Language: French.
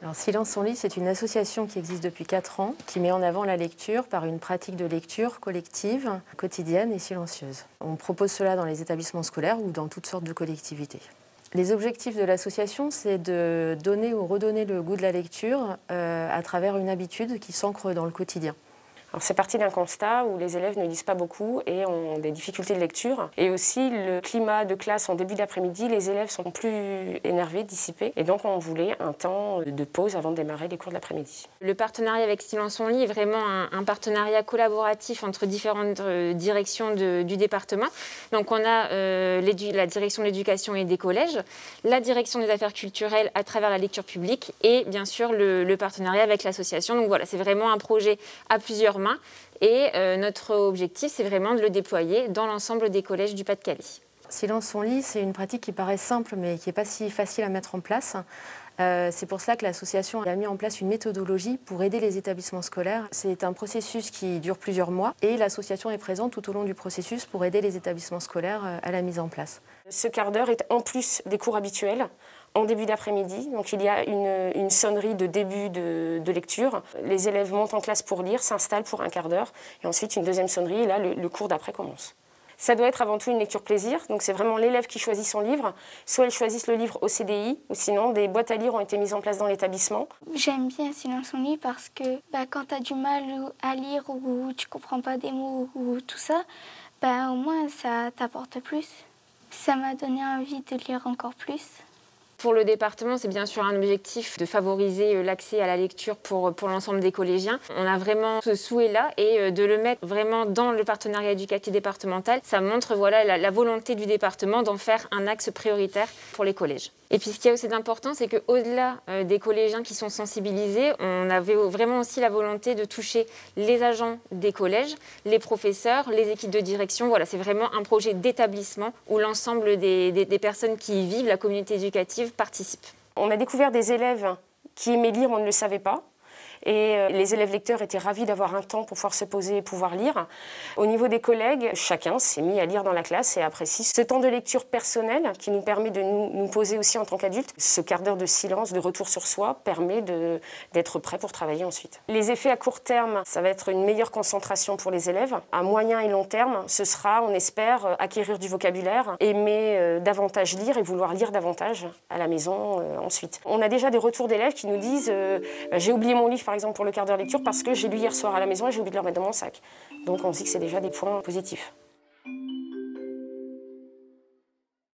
Alors, Silence on lit, c'est une association qui existe depuis 4 ans, qui met en avant la lecture par une pratique de lecture collective, quotidienne et silencieuse. On propose cela dans les établissements scolaires ou dans toutes sortes de collectivités. Les objectifs de l'association, c'est de donner ou redonner le goût de la lecture à travers une habitude qui s'ancre dans le quotidien. C'est parti d'un constat où les élèves ne lisent pas beaucoup et ont des difficultés de lecture. Et aussi le climat de classe en début d'après-midi, les élèves sont plus énervés, dissipés. Et donc on voulait un temps de pause avant de démarrer les cours de l'après-midi. Le partenariat avec Silence on lit est vraiment un partenariat collaboratif entre différentes directions du département. Donc on a la direction de l'éducation et des collèges, la direction des affaires culturelles à travers la lecture publique et bien sûr le partenariat avec l'association. Donc voilà, c'est vraiment un projet à plusieurs mains. Et notre objectif, c'est vraiment de le déployer dans l'ensemble des collèges du Pas-de-Calais. Silence on lit, c'est une pratique qui paraît simple, mais qui n'est pas si facile à mettre en place. C'est pour cela que l'association a mis en place une méthodologie pour aider les établissements scolaires. C'est un processus qui dure plusieurs mois et l'association est présente tout au long du processus pour aider les établissements scolaires à la mise en place. Ce quart d'heure est en plus des cours habituels. En début d'après-midi, donc il y a une sonnerie de début de lecture. Les élèves montent en classe pour lire, s'installent pour un quart d'heure, et ensuite une deuxième sonnerie, et là le cours d'après commence. Ça doit être avant tout une lecture plaisir, donc c'est vraiment l'élève qui choisit son livre. Soit ils choisissent le livre au CDI, ou sinon des boîtes à lire ont été mises en place dans l'établissement. J'aime bien Silence on lit parce que quand tu as du mal à lire ou tu comprends pas des mots ou tout ça, au moins ça t'apporte plus. Ça m'a donné envie de lire encore plus. Pour le département, c'est bien sûr un objectif de favoriser l'accès à la lecture pour l'ensemble des collégiens. On a vraiment ce souhait-là et de le mettre vraiment dans le partenariat éducatif départemental. Ça montre la volonté du département d'en faire un axe prioritaire pour les collèges. Et puis ce qui est aussi important, c'est qu'au-delà des collégiens qui sont sensibilisés, on avait vraiment aussi la volonté de toucher les agents des collèges, les professeurs, les équipes de direction. Voilà, c'est vraiment un projet d'établissement où l'ensemble des personnes qui y vivent, la communauté éducative, participent. On a découvert des élèves qui aimaient lire, on ne le savait pas. Et les élèves lecteurs étaient ravis d'avoir un temps pour pouvoir se poser et pouvoir lire. Au niveau des collègues, chacun s'est mis à lire dans la classe et apprécie ce temps de lecture personnel qui nous permet de nous poser aussi en tant qu'adultes. Ce quart d'heure de silence, de retour sur soi, permet d'être prêt pour travailler ensuite. Les effets à court terme, ça va être une meilleure concentration pour les élèves. À moyen et long terme, ce sera, on espère, acquérir du vocabulaire, aimer davantage lire et vouloir lire davantage à la maison ensuite. On a déjà des retours d'élèves qui nous disent j'ai oublié mon livre par exemple pour le quart d'heure lecture parce que j'ai lu hier soir à la maison et j'ai oublié de le remettre dans mon sac. Donc on se dit que c'est déjà des points positifs.